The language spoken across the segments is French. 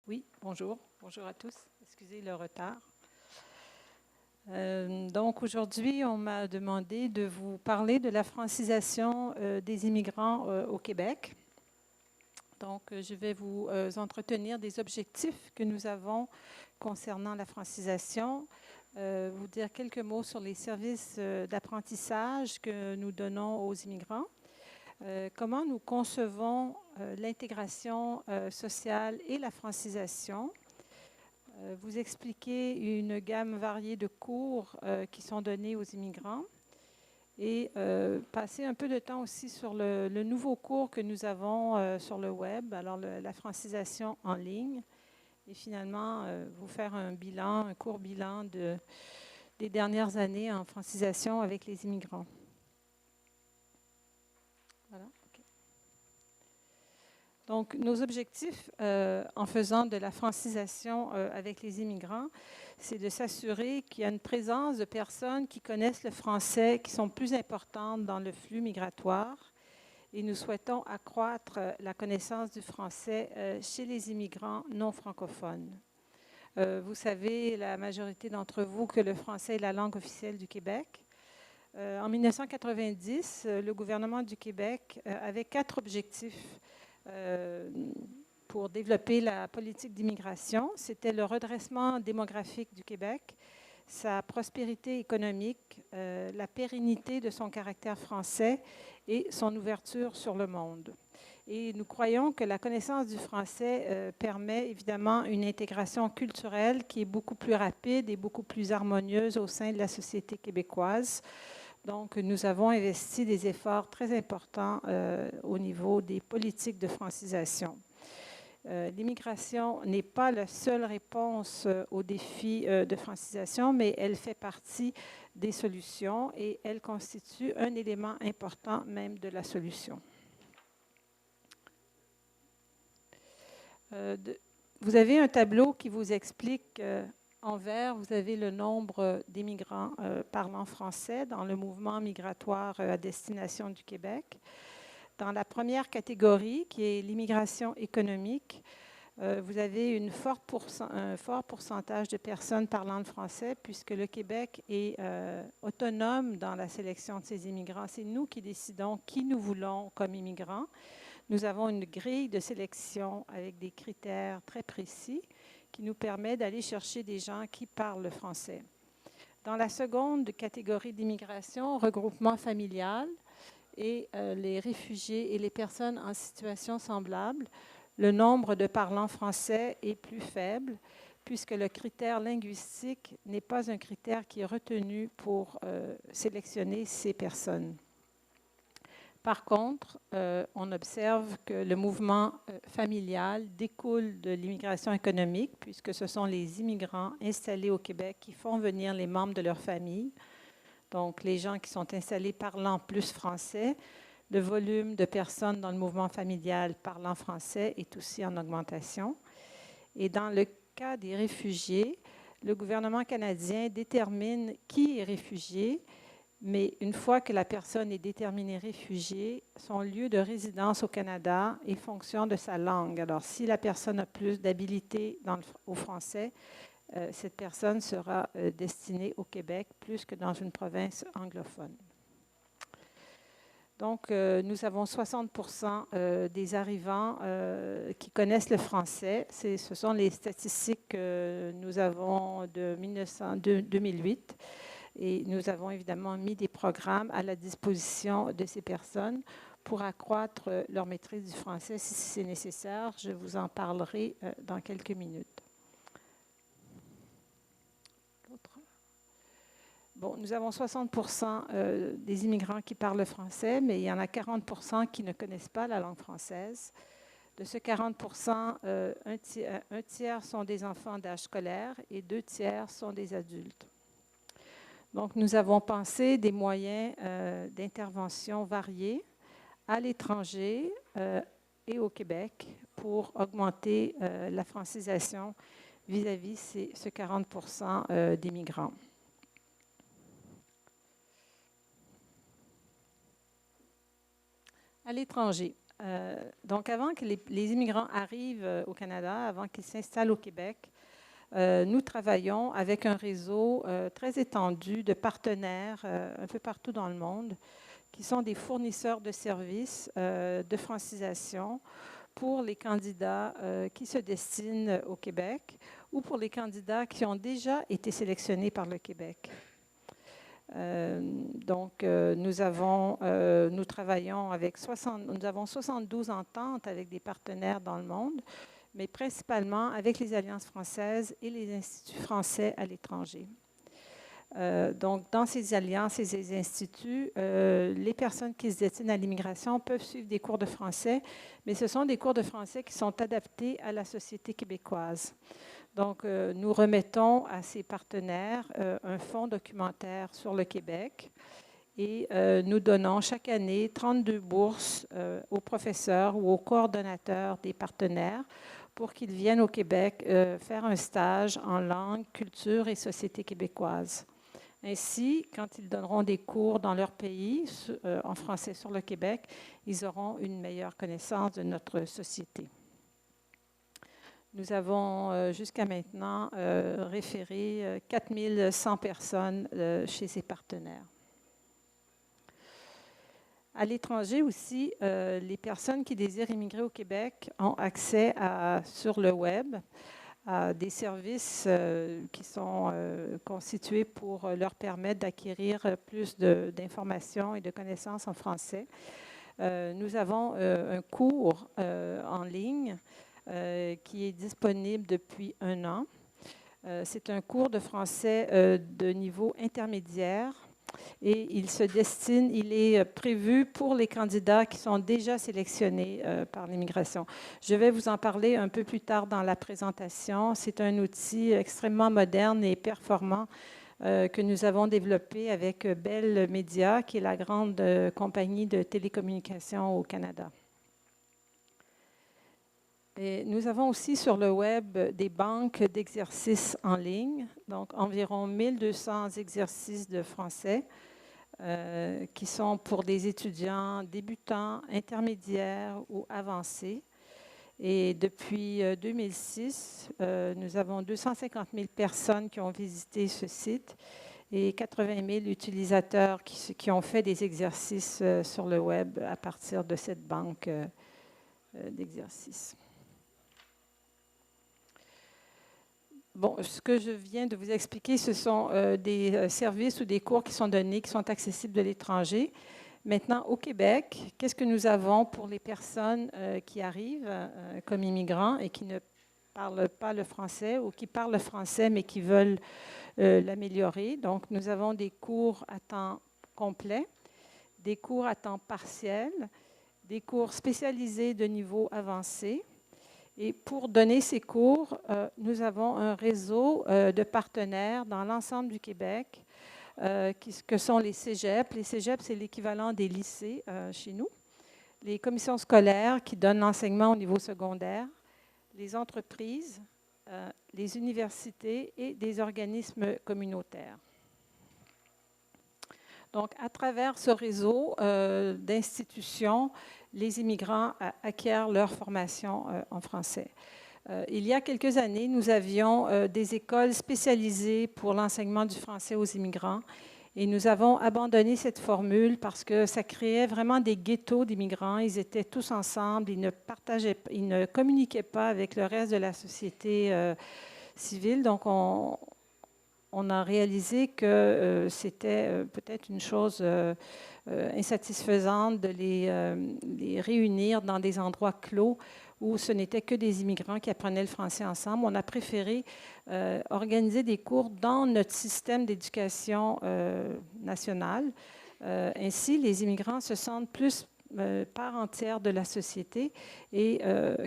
Oui, bonjour. Bonjour à tous. Excusez le retard. Donc aujourd'hui, on m'a demandé de vous parler de la francisation des immigrants au Québec. Donc, je vais vous entretenir des objectifs que nous avons concernant la francisation, vous dire quelques mots sur les services d'apprentissage que nous donnons aux immigrants, comment nous concevons l'intégration sociale et la francisation, vous expliquer une gamme variée de cours qui sont donnés aux immigrants et passer un peu de temps aussi sur le nouveau cours que nous avons sur le web, alors la francisation en ligne, et finalement vous faire un court bilan des dernières années en francisation avec les immigrants. Voilà. OK. Donc, nos objectifs en faisant de la francisation avec les immigrants, c'est de s'assurer qu'il y a une présence de personnes qui connaissent le français, qui sont plus importantes dans le flux migratoire. Et nous souhaitons accroître la connaissance du français chez les immigrants non francophones. Vous savez, la majorité d'entre vous, que le français est la langue officielle du Québec. En 1990, le gouvernement du Québec avait 4 objectifs pour développer la politique d'immigration. C'était le redressement démographique du Québec, sa prospérité économique, la pérennité de son caractère français et son ouverture sur le monde. Et nous croyons que la connaissance du français permet évidemment une intégration culturelle qui est beaucoup plus rapide et beaucoup plus harmonieuse au sein de la société québécoise. Donc, nous avons investi des efforts très importants au niveau des politiques de francisation. L'immigration n'est pas la seule réponse aux défis de francisation, mais elle fait partie des solutions et elle constitue un élément important même de la solution. Vous avez un tableau qui vous explique, en vert, vous avez le nombre d'immigrants parlant français dans le mouvement migratoire à destination du Québec. Dans la première catégorie, qui est l'immigration économique, vous avez un fort pourcentage de personnes parlant le français, puisque le Québec est autonome dans la sélection de ces immigrants. C'est nous qui décidons qui nous voulons comme immigrants. Nous avons une grille de sélection avec des critères très précis qui nous permet d'aller chercher des gens qui parlent le français. Dans la seconde catégorie d'immigration, regroupement familial et les réfugiés et les personnes en situation semblable, le nombre de parlants français est plus faible puisque le critère linguistique n'est pas un critère qui est retenu pour sélectionner ces personnes. Par contre, on observe que le mouvement familial découle de l'immigration économique, puisque ce sont les immigrants installés au Québec qui font venir les membres de leur famille. Donc, les gens qui sont installés parlant plus français, le volume de personnes dans le mouvement familial parlant français est aussi en augmentation. Et dans le cas des réfugiés, le gouvernement canadien détermine qui est réfugié. Mais une fois que la personne est déterminée réfugiée, son lieu de résidence au Canada est fonction de sa langue. Alors, si la personne a plus d'habilité au français, cette personne sera destinée au Québec plus que dans une province anglophone. Donc, nous avons 60% des arrivants qui connaissent le français. Ce sont les statistiques que nous avons de 2008. Et nous avons évidemment mis des programmes à la disposition de ces personnes pour accroître leur maîtrise du français si c'est nécessaire. Je vous en parlerai dans quelques minutes. Bon, nous avons 60% des immigrants qui parlent le français, mais il y en a 40% qui ne connaissent pas la langue française. De ce 40%, un tiers sont des enfants d'âge scolaire et 2 tiers sont des adultes. Donc, nous avons pensé des moyens d'intervention variés à l'étranger et au Québec pour augmenter la francisation vis-à-vis ce 40% d'immigrants. À l'étranger. Donc, avant que les immigrants arrivent au Canada, avant qu'ils s'installent au Québec, nous travaillons avec un réseau très étendu de partenaires un peu partout dans le monde, qui sont des fournisseurs de services de francisation pour les candidats qui se destinent au Québec ou pour les candidats qui ont déjà été sélectionnés par le Québec. Nous travaillons avec nous avons 72 ententes avec des partenaires dans le monde, mais principalement avec les Alliances françaises et les instituts français à l'étranger. Donc, dans ces alliances et ces instituts, les personnes qui se destinent à l'immigration peuvent suivre des cours de français, mais ce sont des cours de français qui sont adaptés à la société québécoise. Donc, nous remettons à ces partenaires un fonds documentaire sur le Québec et nous donnons chaque année 32 bourses aux professeurs ou aux coordonnateurs des partenaires pour qu'ils viennent au Québec faire un stage en langue, culture et société québécoise. Ainsi, quand ils donneront des cours dans leur pays en français sur le Québec, ils auront une meilleure connaissance de notre société. Nous avons jusqu'à maintenant référé 4100 personnes chez ces partenaires. À l'étranger aussi, les personnes qui désirent immigrer au Québec ont accès sur le web à des services qui sont constitués pour leur permettre d'acquérir plus d'informations et de connaissances en français. Nous avons un cours en ligne qui est disponible depuis 1 an. C'est un cours de français de niveau intermédiaire et il est prévu pour les candidats qui sont déjà sélectionnés par l'immigration. Je vais vous en parler un peu plus tard dans la présentation. C'est un outil extrêmement moderne et performant que nous avons développé avec Bell Media, qui est la grande compagnie de télécommunications au Canada. Et nous avons aussi sur le web des banques d'exercices en ligne, donc environ 1200 exercices de français qui sont pour des étudiants débutants, intermédiaires ou avancés. Et depuis 2006, nous avons 250 000 personnes qui ont visité ce site et 80 000 utilisateurs qui ont fait des exercices sur le web à partir de cette banque d'exercices. Bon, ce que je viens de vous expliquer, ce sont des services ou des cours qui sont donnés, qui sont accessibles de l'étranger. Maintenant, au Québec, qu'est-ce que nous avons pour les personnes qui arrivent comme immigrants et qui ne parlent pas le français ou qui parlent le français mais qui veulent l'améliorer? Donc, nous avons des cours à temps complet, des cours à temps partiel, des cours spécialisés de niveau avancé. Et pour donner ces cours, nous avons un réseau de partenaires dans l'ensemble du Québec, que sont les cégeps. Les cégeps, c'est l'équivalent des lycées chez nous. Les commissions scolaires qui donnent l'enseignement au niveau secondaire, les entreprises, les universités et des organismes communautaires. Donc, à travers ce réseau d'institutions, les immigrants acquièrent leur formation en français. Il y a quelques années, nous avions des écoles spécialisées pour l'enseignement du français aux immigrants et nous avons abandonné cette formule parce que ça créait vraiment des ghettos d'immigrants. Ils étaient tous ensemble, ils ne communiquaient pas avec le reste de la société civile. Donc, on a réalisé que c'était peut-être une chose insatisfaisante de les réunir dans des endroits clos où ce n'était que des immigrants qui apprenaient le français ensemble. On a préféré organiser des cours dans notre système d'éducation nationale. Ainsi, les immigrants se sentent plus part entière de la société. Et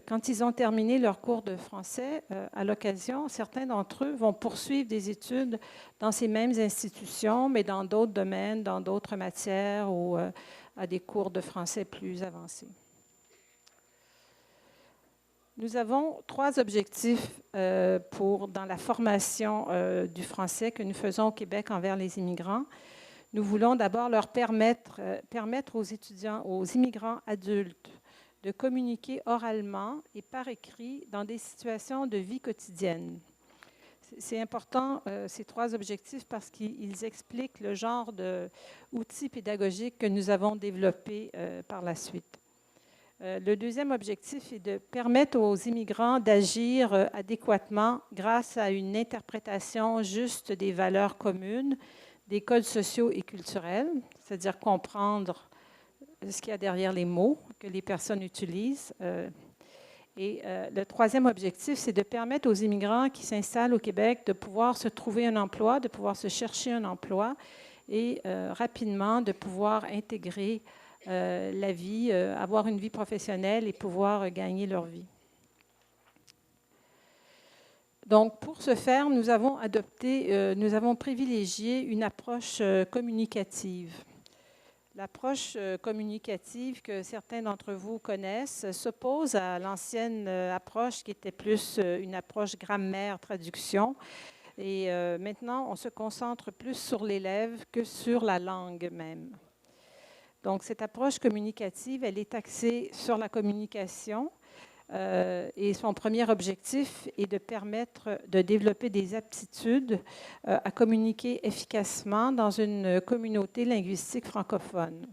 quand ils ont terminé leur cours de français, à l'occasion, certains d'entre eux vont poursuivre des études dans ces mêmes institutions, mais dans d'autres domaines, dans d'autres matières ou à des cours de français plus avancés. Nous avons 3 objectifs dans la formation du français que nous faisons au Québec envers les immigrants. Nous voulons d'abord leur permettre aux étudiants, aux immigrants adultes, de communiquer oralement et par écrit dans des situations de vie quotidienne. C'est important, ces trois objectifs, parce qu'ils expliquent le genre d'outils pédagogiques que nous avons développés par la suite. Le deuxième objectif est de permettre aux immigrants d'agir adéquatement grâce à une interprétation juste des valeurs communes, des codes sociaux et culturels, c'est-à-dire comprendre ce qu'il y a derrière les mots que les personnes utilisent. Et le troisième objectif, c'est de permettre aux immigrants qui s'installent au Québec de pouvoir se trouver un emploi, de pouvoir se chercher un emploi et rapidement de pouvoir intégrer la vie, avoir une vie professionnelle et pouvoir gagner leur vie. Donc, pour ce faire, nous avons privilégié une approche communicative. L'approche communicative que certains d'entre vous connaissent s'oppose à l'ancienne approche qui était plus une approche grammaire, traduction. Et maintenant, on se concentre plus sur l'élève que sur la langue même. Donc, cette approche communicative, elle est axée sur la communication et son premier objectif est de permettre de développer des aptitudes à communiquer efficacement dans une communauté linguistique francophone.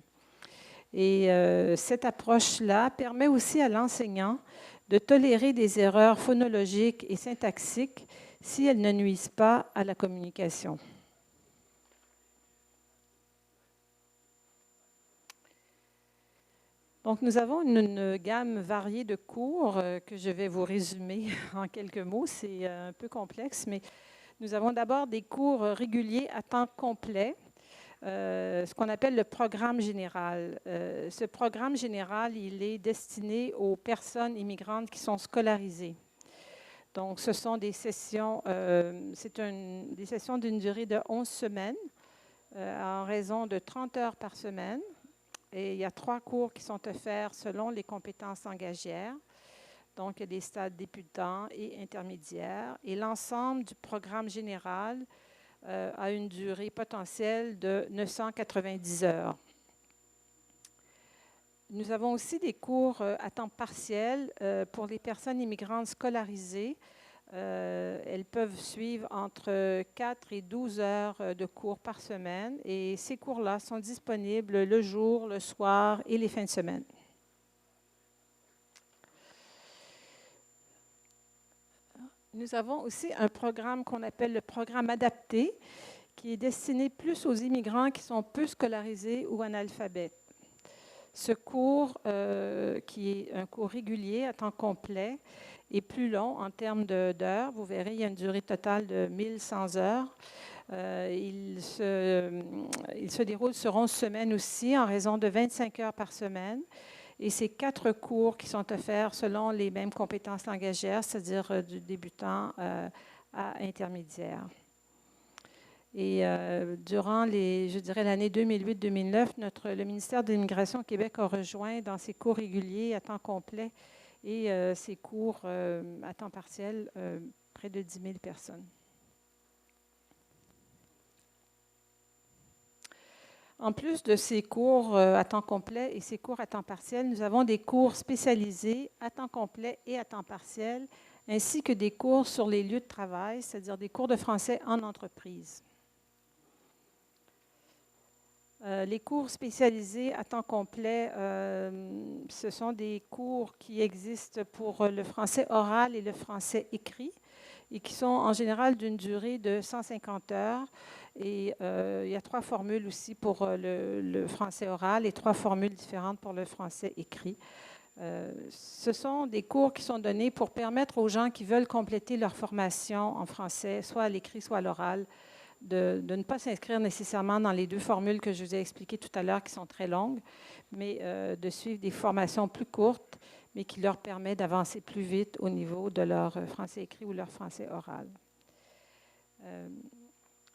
Et cette approche-là permet aussi à l'enseignant de tolérer des erreurs phonologiques et syntaxiques si elles ne nuisent pas à la communication. Donc, nous avons une gamme variée de cours que je vais vous résumer en quelques mots. C'est un peu complexe, mais nous avons d'abord des cours réguliers à temps complet, ce qu'on appelle le programme général. Ce programme général, il est destiné aux personnes immigrantes qui sont scolarisées. Donc, ce sont des sessions, des sessions d'une durée de 11 semaines, en raison de 30 heures par semaine. Et il y a 3 cours qui sont offerts selon les compétences langagières. Donc, il y a des stades débutants et intermédiaires. Et l'ensemble du programme général a une durée potentielle de 990 heures. Nous avons aussi des cours à temps partiel pour les personnes immigrantes scolarisées. Elles peuvent suivre entre 4 et 12 heures de cours par semaine et ces cours-là sont disponibles le jour, le soir et les fins de semaine. Nous avons aussi un programme qu'on appelle le programme adapté qui est destiné plus aux immigrants qui sont peu scolarisés ou analphabètes. Ce cours, qui est un cours régulier à temps complet, est plus long en termes d'heures. Vous verrez, il y a une durée totale de 1100 heures. Il se déroule sur 11 semaines aussi, en raison de 25 heures par semaine. Et c'est 4 cours qui sont offerts selon les mêmes compétences langagières, c'est-à-dire du débutant à intermédiaire. Et durant l'année 2008-2009, le ministère de l'Immigration au Québec a rejoint dans ses cours réguliers à temps complet et ses cours à temps partiel près de 10 000 personnes. En plus de ces cours à temps complet et ces cours à temps partiel, nous avons des cours spécialisés à temps complet et à temps partiel, ainsi que des cours sur les lieux de travail, c'est-à-dire des cours de français en entreprise. Les cours spécialisés à temps complet, ce sont des cours qui existent pour le français oral et le français écrit et qui sont en général d'une durée de 150 heures. Et il y a 3 formules aussi pour le français oral et 3 formules différentes pour le français écrit. Ce sont des cours qui sont donnés pour permettre aux gens qui veulent compléter leur formation en français, soit à l'écrit, soit à l'oral, de ne pas s'inscrire nécessairement dans les 2 formules que je vous ai expliquées tout à l'heure, qui sont très longues, mais de suivre des formations plus courtes, mais qui leur permettent d'avancer plus vite au niveau de leur français écrit ou leur français oral.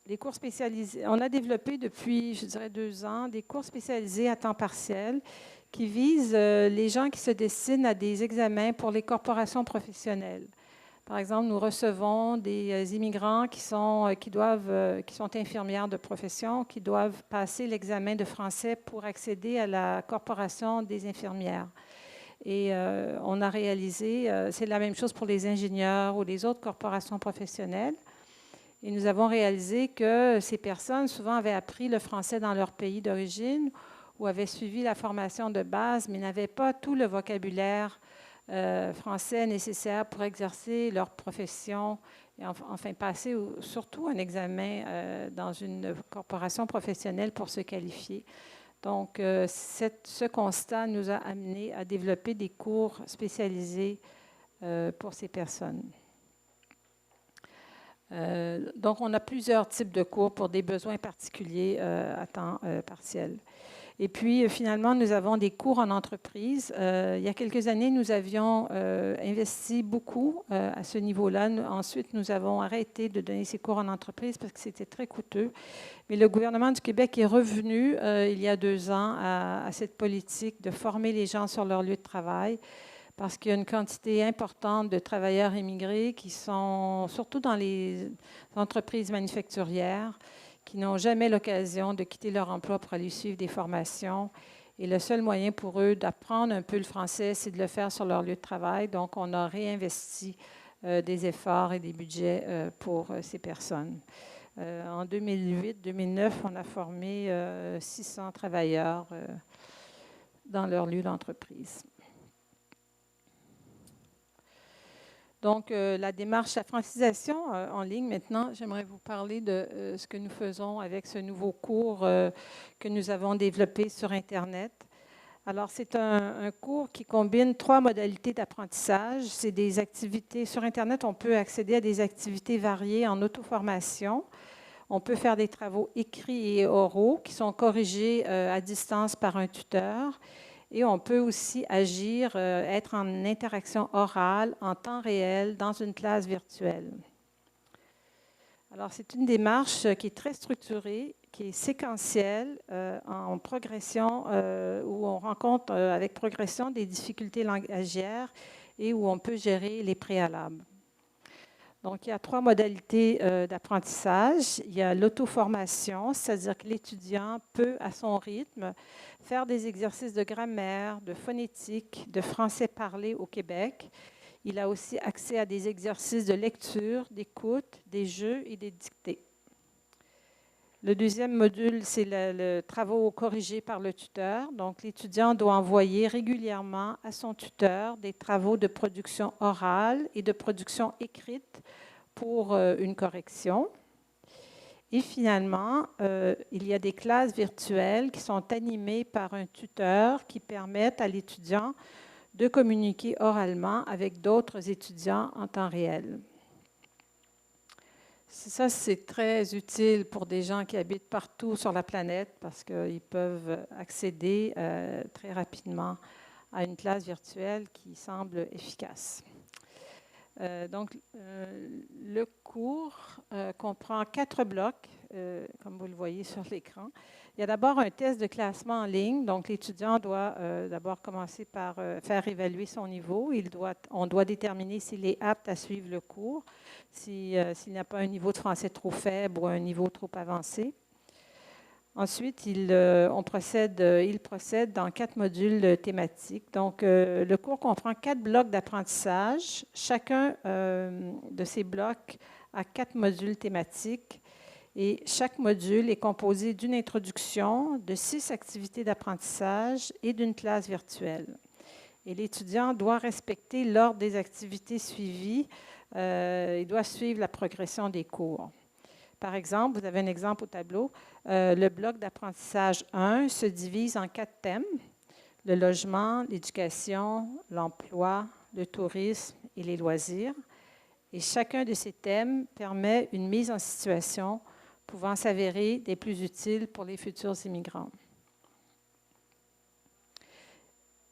Les cours spécialisés, on a développé depuis, je dirais, 2 ans, des cours spécialisés à temps partiel qui visent les gens qui se destinent à des examens pour les corporations professionnelles. Par exemple, nous recevons des immigrants qui sont infirmières de profession, qui doivent passer l'examen de français pour accéder à la corporation des infirmières. Et on a réalisé, c'est la même chose pour les ingénieurs ou les autres corporations professionnelles. Et nous avons réalisé que ces personnes souvent avaient appris le français dans leur pays d'origine ou avaient suivi la formation de base, mais n'avaient pas tout le vocabulaire français nécessaire pour exercer leur profession et enfin passer surtout un examen dans une corporation professionnelle pour se qualifier. Donc, ce constat nous a amené à développer des cours spécialisés pour ces personnes. Donc, on a plusieurs types de cours pour des besoins particuliers à temps partiel. Et puis, finalement, nous avons des cours en entreprise. Il y a quelques années, nous avions investi beaucoup à ce niveau-là. Ensuite, nous avons arrêté de donner ces cours en entreprise parce que c'était très coûteux. Mais le gouvernement du Québec est revenu il y a 2 ans à cette politique de former les gens sur leur lieu de travail parce qu'il y a une quantité importante de travailleurs immigrés qui sont, surtout dans les entreprises manufacturières, qui n'ont jamais l'occasion de quitter leur emploi pour aller suivre des formations. Et le seul moyen pour eux d'apprendre un peu le français, c'est de le faire sur leur lieu de travail. Donc, on a réinvesti des efforts et des budgets pour ces personnes. En 2008-2009, on a formé 600 travailleurs dans leur lieu d'entreprise. Donc, la démarche, la francisation en ligne, maintenant, j'aimerais vous parler de ce que nous faisons avec ce nouveau cours que nous avons développé sur Internet. Alors, c'est un cours qui combine 3 modalités d'apprentissage. C'est des activités. Sur Internet, on peut accéder à des activités variées en auto-formation. On peut faire des travaux écrits et oraux qui sont corrigés à distance par un tuteur. Et on peut aussi agir, être en interaction orale en temps réel dans une classe virtuelle. Alors, c'est une démarche qui est très structurée, qui est séquentielle, en progression, où on rencontre avec progression des difficultés langagières et où on peut gérer les préalables. Donc, il y a 3 modalités d'apprentissage. Il y a l'auto-formation, c'est-à-dire que l'étudiant peut, à son rythme, faire des exercices de grammaire, de phonétique, de français parlé au Québec. Il a aussi accès à des exercices de lecture, d'écoute, des jeux et des dictées. Le deuxième module, c'est le travaux corrigés par le tuteur. Donc, l'étudiant doit envoyer régulièrement à son tuteur des travaux de production orale et de production écrite pour une correction. Et finalement, il y a des classes virtuelles qui sont animées par un tuteur qui permettent à l'étudiant de communiquer oralement avec d'autres étudiants en temps réel. Ça, c'est très utile pour des gens qui habitent partout sur la planète parce qu'ils peuvent accéder très rapidement à une classe virtuelle qui semble efficace. Donc, le cours comprend 4 blocs, comme vous le voyez sur l'écran. Il y a d'abord un test de classement en ligne. Donc, l'étudiant doit d'abord commencer par faire évaluer son niveau. On doit déterminer s'il est apte à suivre le cours, s'il n'a pas un niveau de français trop faible ou un niveau trop avancé. Ensuite, il procède dans 4 modules thématiques. Donc, le cours comprend 4 blocs d'apprentissage. Chacun de ces blocs a 4 modules thématiques. Et chaque module est composé d'une introduction, de 6 activités d'apprentissage et d'une classe virtuelle. Et l'étudiant doit respecter l'ordre des activités suivies. Il doit suivre la progression des cours. Par exemple, vous avez un exemple au tableau. Le bloc d'apprentissage 1 se divise en 4 thèmes: le logement, l'éducation, l'emploi, le tourisme et les loisirs. Et chacun de ces thèmes permet une mise en situation pouvant s'avérer des plus utiles pour les futurs immigrants.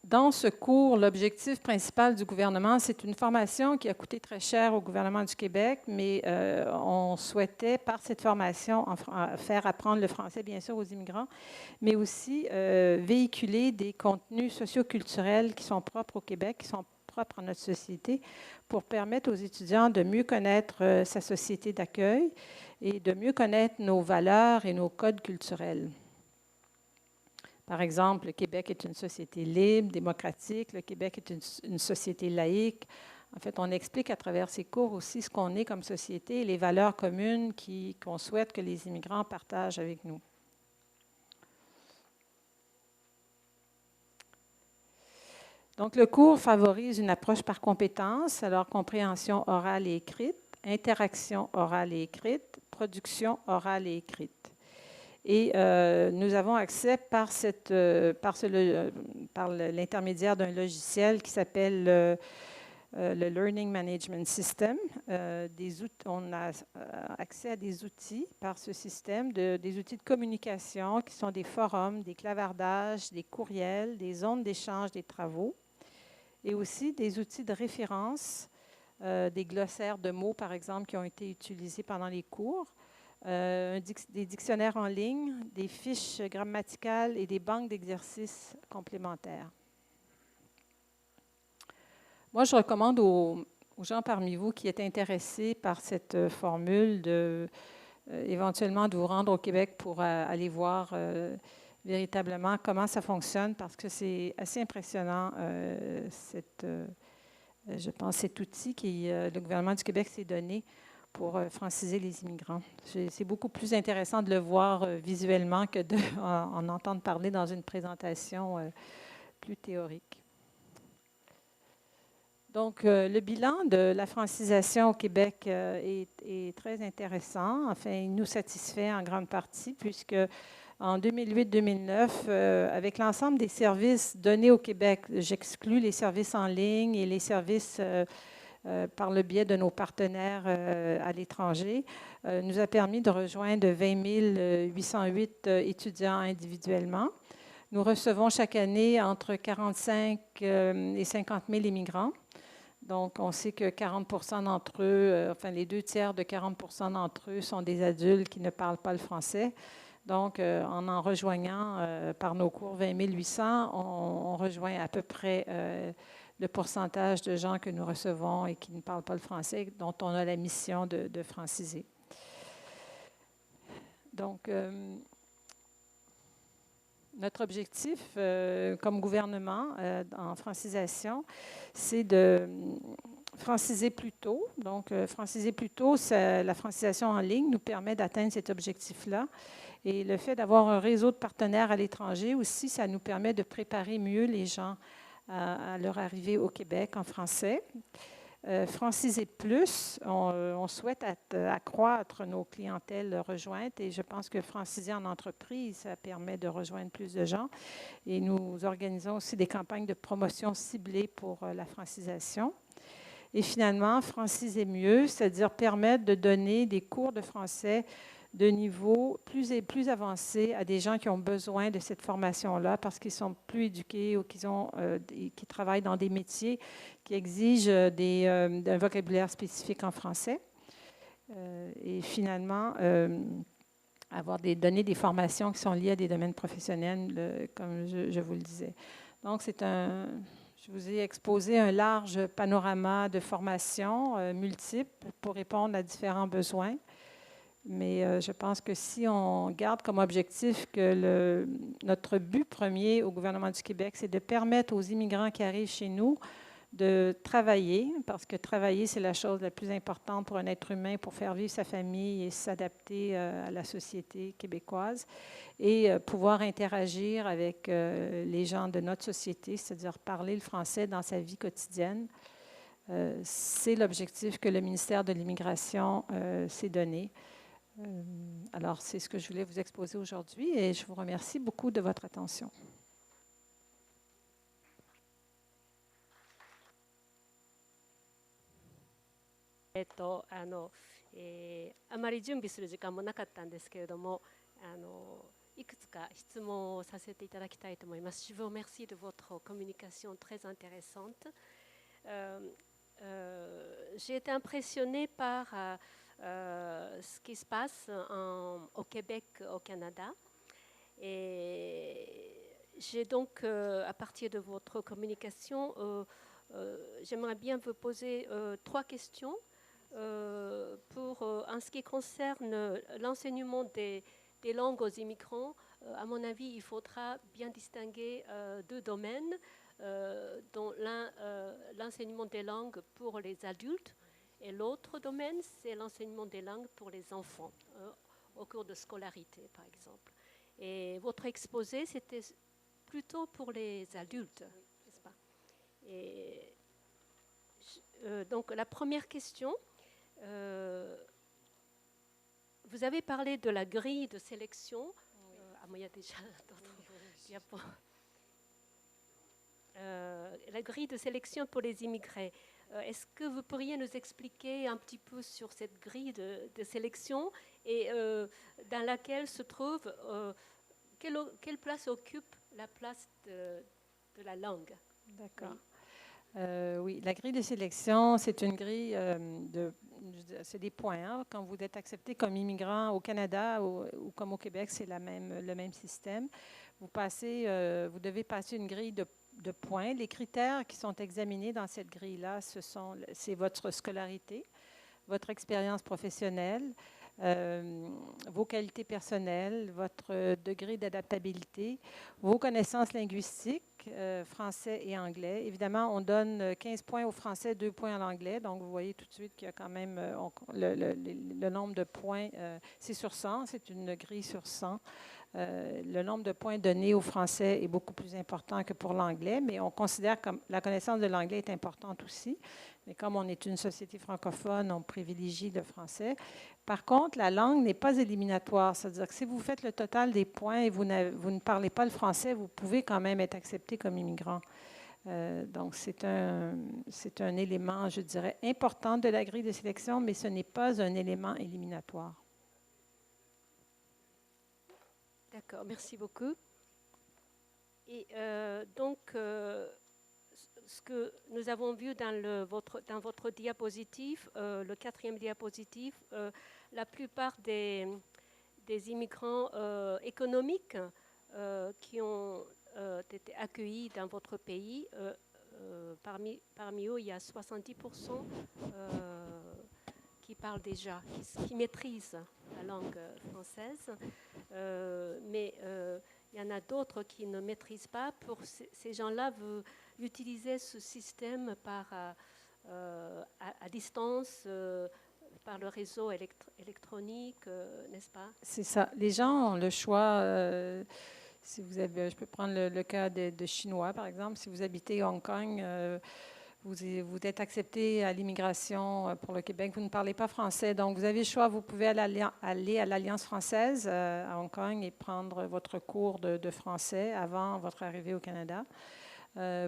Dans ce cours, l'objectif principal du gouvernement, c'est une formation qui a coûté très cher au gouvernement du Québec, mais on souhaitait, par cette formation, faire apprendre le français, bien sûr, aux immigrants, mais aussi véhiculer des contenus socioculturels qui sont propres au Québec, qui sont propres à notre société, pour permettre aux étudiants de mieux connaître sa société d'accueil et de mieux connaître nos valeurs et nos codes culturels. Par exemple, le Québec est une société libre, démocratique, le Québec est une société laïque. En fait, on explique à travers ces cours aussi ce qu'on est comme société et les valeurs communes qu'on souhaite que les immigrants partagent avec nous. Donc, le cours favorise une approche par compétences, alors compréhension orale et écrite, interaction orale et écrite, production orale et écrite. Et nous avons accès par l'intermédiaire d'un logiciel qui s'appelle le Learning Management System. On a accès à des outils par ce système, des outils de communication qui sont des forums, des clavardages, des courriels, des zones d'échange des travaux et aussi des outils de référence, des glossaires de mots, par exemple, qui ont été utilisés pendant les cours. Des dictionnaires en ligne, des fiches grammaticales et des banques d'exercices complémentaires. Moi, je recommande aux gens parmi vous qui êtes intéressés par cette formule éventuellement de vous rendre au Québec pour aller voir véritablement comment ça fonctionne parce que c'est assez impressionnant, je pense, cet outil que le gouvernement du Québec s'est donné pour franciser les immigrants. C'est beaucoup plus intéressant de le voir visuellement que d'en entendre parler dans une présentation plus théorique. Donc, le bilan de la francisation au Québec est très intéressant. Enfin, il nous satisfait en grande partie puisque en 2008-2009, avec l'ensemble des services donnés au Québec, j'exclus les services en ligne et les services par le biais de nos partenaires à l'étranger, nous a permis de rejoindre 20 808 étudiants individuellement. Nous recevons chaque année entre 45 et 50 000 immigrants. Donc, on sait que 40 d'entre eux, enfin les 2/3 de 40 d'entre eux sont des adultes qui ne parlent pas le français. Donc, en rejoignant par nos cours 20 800, on rejoint à peu près le pourcentage de gens que nous recevons et qui ne parlent pas le français, dont on a la mission de franciser. Donc, notre objectif comme gouvernement en francisation, c'est de franciser plus tôt. Donc, franciser plus tôt, la francisation en ligne nous permet d'atteindre cet objectif-là. Et le fait d'avoir un réseau de partenaires à l'étranger aussi, ça nous permet de préparer mieux les gens à leur arrivée au Québec en français. Franciser plus, on souhaite accroître nos clientèles rejointes et je pense que franciser en entreprise, ça permet de rejoindre plus de gens. Et nous organisons aussi des campagnes de promotion ciblées pour la francisation. Et finalement, franciser mieux, c'est-à-dire permettre de donner des cours de français de niveau plus avancé à des gens qui ont besoin de cette formation-là parce qu'ils sont plus éduqués ou qui travaillent dans des métiers qui exigent un vocabulaire spécifique en français. Et finalement, donner des formations qui sont liées à des domaines professionnels, comme je vous le disais. Donc, je vous ai exposé un large panorama de formations multiples pour répondre à différents besoins. Mais je pense que si on garde comme objectif que notre but premier au gouvernement du Québec, c'est de permettre aux immigrants qui arrivent chez nous de travailler, parce que travailler, c'est la chose la plus importante pour un être humain, pour faire vivre sa famille et s'adapter à la société québécoise, et pouvoir interagir avec les gens de notre société, c'est-à-dire parler le français dans sa vie quotidienne. C'est l'objectif que le ministère de l'Immigration s'est donné. Alors, c'est ce que je voulais vous exposer aujourd'hui et je vous remercie beaucoup de votre attention. あまり準備する時間もなかったんですけれども、いくつか質問をさせていただきたいと思います。Je vous remercie de votre communication très intéressante. J'ai été impressionnée par ce qui se passe au Québec, au Canada. Et j'ai donc, à partir de votre communication, j'aimerais bien vous poser 3 questions en ce qui concerne l'enseignement des langues aux immigrants à mon avis, il faudra bien distinguer deux domaines, dont l'un, l'enseignement des langues pour les adultes, et l'autre domaine, c'est l'enseignement des langues pour les enfants, au cours de scolarité, par exemple. Et votre exposé, c'était plutôt pour les adultes, n'est-ce pas? Et donc, la première question, vous avez parlé de la grille de sélection. Il y a déjà d'autres diapos. La grille de sélection pour les immigrés. Est-ce que vous pourriez nous expliquer un petit peu sur cette grille de sélection et dans laquelle se trouve, quelle place occupe la place de la langue? D'accord. Oui, la grille de sélection, c'est une grille c'est des points. Hein. Quand vous êtes accepté comme immigrant au Canada ou comme au Québec, c'est le même système. Vous devez passer une grille de points. Les critères qui sont examinés dans cette grille-là, c'est votre scolarité, votre expérience professionnelle, vos qualités personnelles, votre degré d'adaptabilité, vos connaissances linguistiques, français et anglais. Évidemment, on donne 15 points au français, 2 points à l'anglais. Donc, vous voyez tout de suite qu'il y a quand même le nombre de points, c'est sur 100, c'est une grille sur 100. Le nombre de points donnés au français est beaucoup plus important que pour l'anglais, mais on considère que la connaissance de l'anglais est importante aussi. Mais comme on est une société francophone, on privilégie le français. Par contre, la langue n'est pas éliminatoire. C'est-à-dire que si vous faites le total des points et vous ne parlez pas le français, vous pouvez quand même être accepté comme immigrant. Donc, c'est un élément, je dirais, important de la grille de sélection, mais ce n'est pas un élément éliminatoire. D'accord, merci beaucoup. Et donc, ce que nous avons vu dans votre diapositive, le 4e diapositive, la plupart des immigrants économiques qui ont été accueillis dans votre pays, parmi eux, il y a 70% qui parlent déjà, qui maîtrisent la langue française, mais il y en a d'autres qui ne maîtrisent pas. Pour ces gens-là, vous utilisez ce système à distance, par le réseau électronique, n'est-ce pas? C'est ça. Les gens ont le choix. Si vous avez, je peux prendre le cas de Chinois, par exemple. Si vous habitez Hong Kong, vous êtes accepté à l'immigration pour le Québec. Vous ne parlez pas français, donc vous avez le choix. Vous pouvez aller à l'Alliance française à Hong Kong et prendre votre cours de français avant votre arrivée au Canada.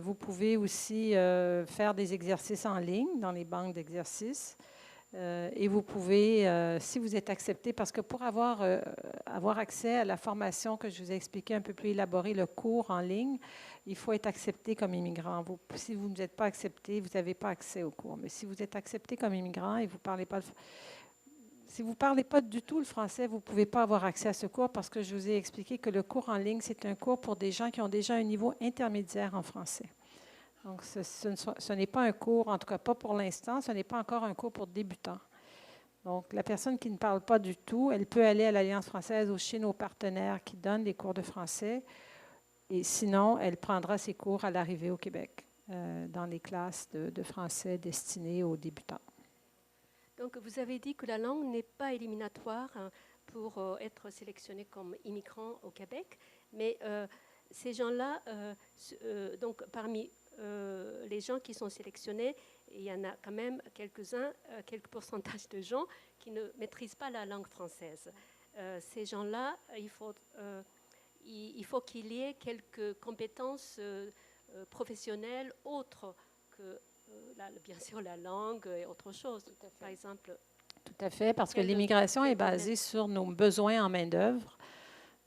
Vous pouvez aussi faire des exercices en ligne dans les banques d'exercices. Et vous pouvez, si vous êtes accepté, parce que pour avoir accès à la formation que je vous ai expliquée un peu plus élaborée, le cours en ligne, il faut être accepté comme immigrant. Si vous n'êtes pas accepté, vous n'avez pas accès au cours. Mais si vous êtes accepté comme immigrant et vous parlez pas si vous ne parlez pas du tout le français, vous ne pouvez pas avoir accès à ce cours parce que je vous ai expliqué que le cours en ligne, c'est un cours pour des gens qui ont déjà un niveau intermédiaire en français. Donc, ce n'est pas un cours, en tout cas pas pour l'instant, ce n'est pas encore un cours pour débutants. Donc, la personne qui ne parle pas du tout, elle peut aller à l'Alliance française ou chez nos partenaires qui donnent des cours de français. Et sinon, elle prendra ses cours à l'arrivée au Québec, dans les classes de français destinées aux débutants. Donc, vous avez dit que la langue n'est pas éliminatoire pour être sélectionné comme immigrant au Québec, mais ces gens-là, donc parmi les gens qui sont sélectionnés, il y en a quand même quelques pourcentages de gens qui ne maîtrisent pas la langue française. Ces gens-là, il faut qu'il y ait quelques compétences professionnelles autres que, bien sûr, la langue et autre chose. Par exemple. Tout à fait, parce que l'immigration est basée sur nos besoins en main-d'œuvre.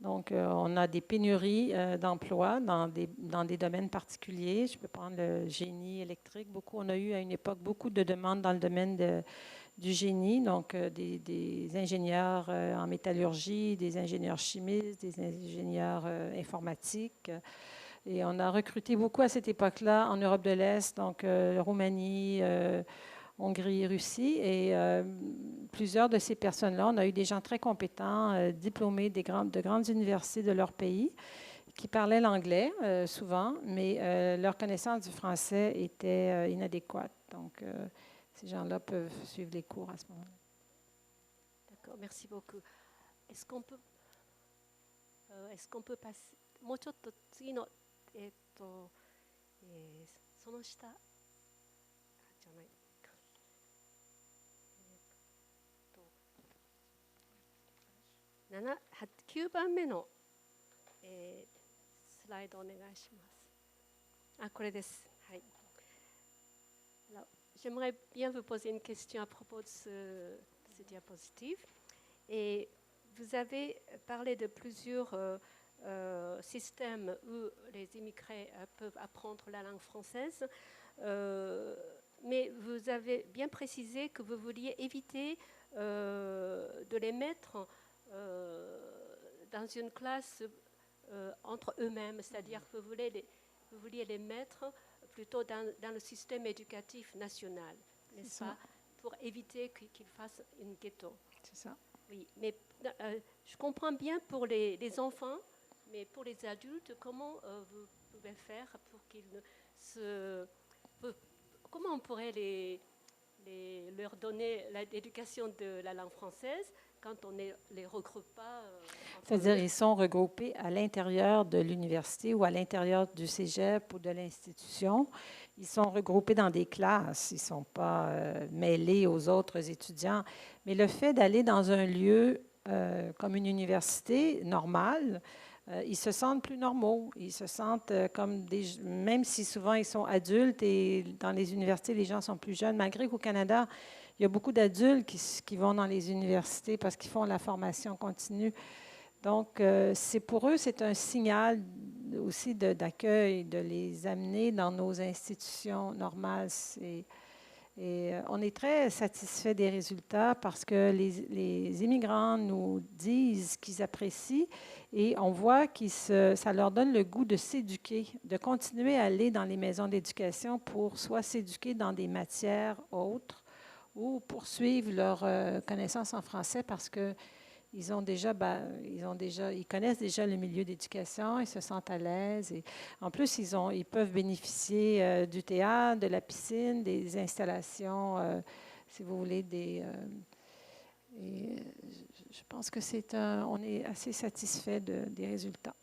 Donc, on a des pénuries d'emplois dans des domaines particuliers. Je peux prendre le génie électrique. On a eu à une époque beaucoup de demandes dans le domaine du génie, donc des ingénieurs en métallurgie, des ingénieurs chimistes, des ingénieurs informatiques. Et on a recruté beaucoup à cette époque-là en Europe de l'Est, donc Roumanie, Hongrie et Russie. Et plusieurs de ces personnes-là, on a eu des gens très compétents, diplômés de grandes universités de leur pays, qui parlaient l'anglais souvent, mais leur connaissance du français était inadéquate. Donc, ces gens-là peuvent suivre les cours à ce moment-là. D'accord, merci beaucoup. Est-ce qu'on peut passer もうちょっと次のその下じゃない9番目の、スライドお願いします。あ、これです。はい。J'aimerais bien vous poser une question à propos de ce diapositive. Et vous avez parlé de plusieurs systèmes où les immigrés peuvent apprendre la langue française, mais vous avez bien précisé que vous vouliez éviter de les mettre dans une classe entre eux-mêmes, c'est-à-dire que vous vouliez les mettre plutôt dans le système éducatif national, n'est-ce pas, pour éviter qu'ils fassent une ghetto. C'est ça. Oui, mais je comprends bien pour les enfants, mais pour les adultes, comment vous pouvez faire pour qu'ils comment on pourrait leur donner l'éducation de la langue française quand on ne les regroupe pas C'est-à-dire ils sont regroupés à l'intérieur de l'université ou à l'intérieur du cégep ou de l'institution. Ils sont regroupés dans des classes. Ils ne sont pas mêlés aux autres étudiants. Mais le fait d'aller dans un lieu comme une université normale, ils se sentent plus normaux. Ils se sentent comme même si souvent ils sont adultes et dans les universités, les gens sont plus jeunes, malgré qu'au Canada, il y a beaucoup d'adultes qui vont dans les universités parce qu'ils font la formation continue. Donc, pour eux, c'est un signal aussi d'accueil, de les amener dans nos institutions normales. On est très satisfait des résultats parce que les immigrants nous disent qu'ils apprécient et on voit que ça leur donne le goût de s'éduquer, de continuer à aller dans les maisons d'éducation pour soit s'éduquer dans des matières autres ou poursuivre leur connaissance en français parce que ils connaissent déjà le milieu d'éducation, ils se sentent à l'aise. Et en plus, ils peuvent bénéficier du théâtre, de la piscine, des installations, si vous voulez. Je pense que on est assez satisfait des résultats.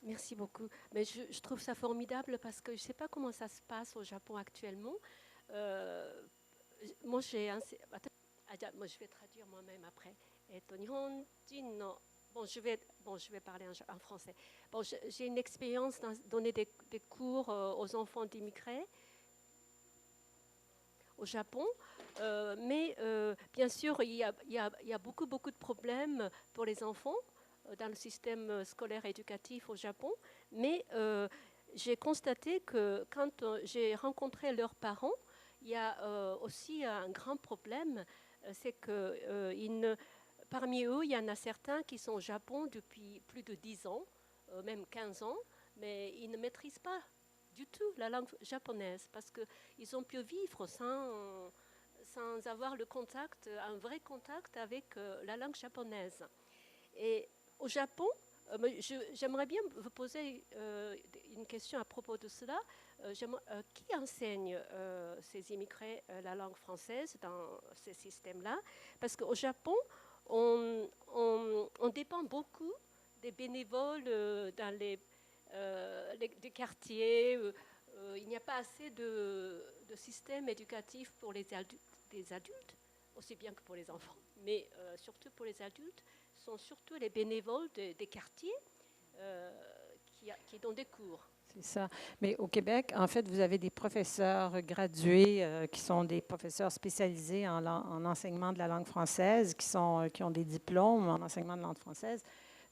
Merci beaucoup. Mais je trouve ça formidable parce que je ne sais pas comment ça se passe au Japon actuellement. Moi, moi, je vais traduire moi-même après. Je vais parler en français. Bon, j'ai une expérience dans donner des cours aux enfants d'immigrés au Japon, mais bien sûr, il y a beaucoup de problèmes pour les enfants dans le système scolaire éducatif au Japon, mais j'ai constaté que quand j'ai rencontré leurs parents, il y a aussi un grand problème, c'est que parmi eux, il y en a certains qui sont au Japon depuis plus de 10 ans, même 15 ans, mais ils ne maîtrisent pas du tout la langue japonaise parce qu'ils ont pu vivre sans avoir un vrai contact avec la langue japonaise. Et au Japon, j'aimerais bien vous poser une question à propos de cela. Qui enseigne ces immigrés la langue française dans ces systèmes-là? Parce qu'au Japon, on dépend beaucoup des bénévoles dans les quartiers. Il n'y a pas assez de système éducatif pour les adultes, aussi bien que pour les enfants, mais surtout pour les adultes, sont surtout les bénévoles des quartiers qui donnent des cours. C'est ça. Mais au Québec, en fait, vous avez des professeurs gradués qui sont des professeurs spécialisés en enseignement de la langue française, qui ont des diplômes en enseignement de langue française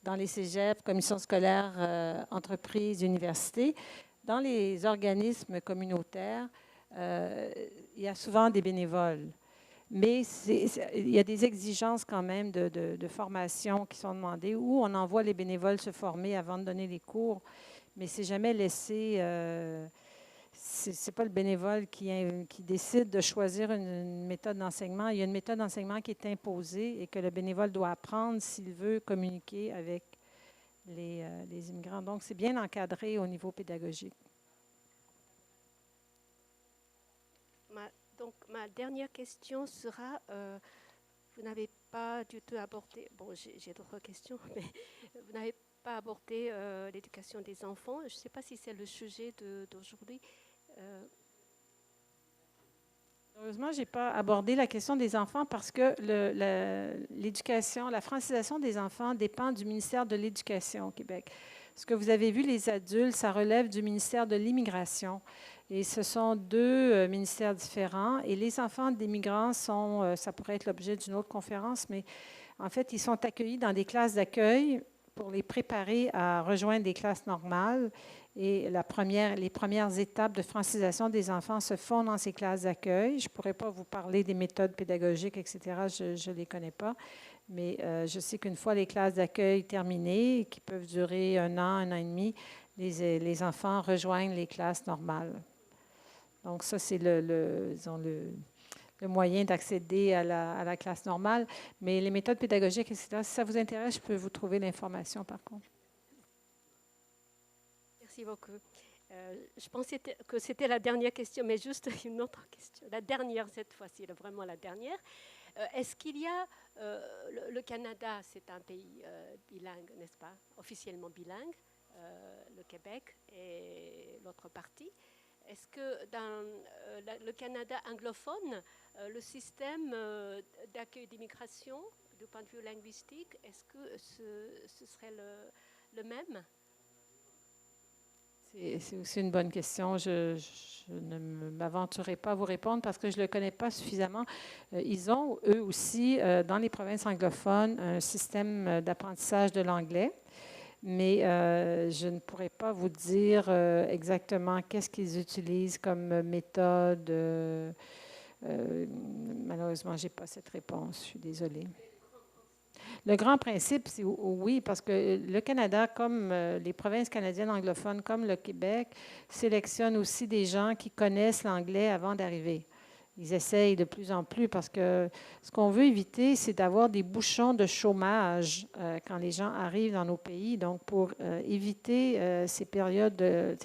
dans les cégeps, commissions scolaires, entreprises, universités. Dans les organismes communautaires, il y a souvent des bénévoles. Mais il y a des exigences quand même de formation qui sont demandées où on envoie les bénévoles se former avant de donner les cours. Mais c'est jamais laissé ce n'est pas le bénévole qui décide de choisir une méthode d'enseignement. Il y a une méthode d'enseignement qui est imposée et que le bénévole doit apprendre s'il veut communiquer avec les immigrants. Donc, c'est bien encadré au niveau pédagogique. Donc, ma dernière question sera, vous n'avez pas du tout abordé, bon, j'ai d'autres questions, mais vous n'avez pas abordé l'éducation des enfants. Je ne sais pas si c'est le sujet d'aujourd'hui. Heureusement, je n'ai pas abordé la question des enfants parce que l'éducation, la francisation des enfants dépend du ministère de l'Éducation au Québec. Ce que vous avez vu, les adultes, ça relève du ministère de l'Immigration. Et ce sont deux ministères différents. Et les enfants des migrants sont, ça pourrait être l'objet d'une autre conférence, mais en fait, ils sont accueillis dans des classes d'accueil pour les préparer à rejoindre des classes normales. Et les premières étapes de francisation des enfants se font dans ces classes d'accueil. Je ne pourrais pas vous parler des méthodes pédagogiques, etc. Je ne les connais pas. Mais je sais qu'une fois les classes d'accueil terminées, qui peuvent durer un an et demi, les enfants rejoignent les classes normales. Donc ça, c'est le moyen d'accéder à la classe normale. Mais les méthodes pédagogiques, etc., si ça vous intéresse, je peux vous trouver l'information par contre. Merci beaucoup. Je pensais que c'était la dernière question, mais juste une autre question. La dernière cette fois-ci, vraiment la dernière. Est-ce qu'il y a... le Canada, c'est un pays bilingue, n'est-ce pas? Officiellement bilingue, le Québec et l'autre partie. Est-ce que dans le Canada anglophone, le système d'accueil d'immigration, du point de vue linguistique, est-ce que ce serait le même? C'est aussi une bonne question. Je ne m'aventurerai pas à vous répondre parce que je ne le connais pas suffisamment. Ils ont, eux aussi, dans les provinces anglophones, un système d'apprentissage de l'anglais. Mais je ne pourrais pas vous dire exactement qu'est-ce qu'ils utilisent comme méthode. Malheureusement, je n'ai pas cette réponse. Je suis désolée. Le grand principe, c'est oui, parce que le Canada, comme les provinces canadiennes anglophones, comme le Québec, sélectionnent aussi des gens qui connaissent l'anglais avant d'arriver. Ils essayent de plus en plus parce que ce qu'on veut éviter, c'est d'avoir des bouchons de chômage quand les gens arrivent dans nos pays. Donc, pour éviter ces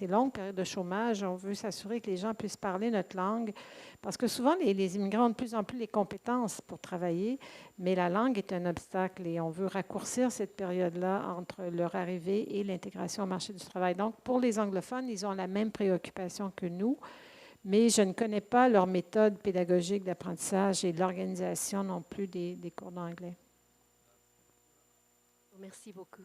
longues périodes de chômage, on veut s'assurer que les gens puissent parler notre langue parce que souvent, les immigrants ont de plus en plus les compétences pour travailler, mais la langue est un obstacle et on veut raccourcir cette période-là entre leur arrivée et l'intégration au marché du travail. Donc, pour les anglophones, ils ont la même préoccupation que nous. Mais je ne connais pas leur méthode pédagogique d'apprentissage et l'organisation non plus des cours d'anglais. Merci beaucoup.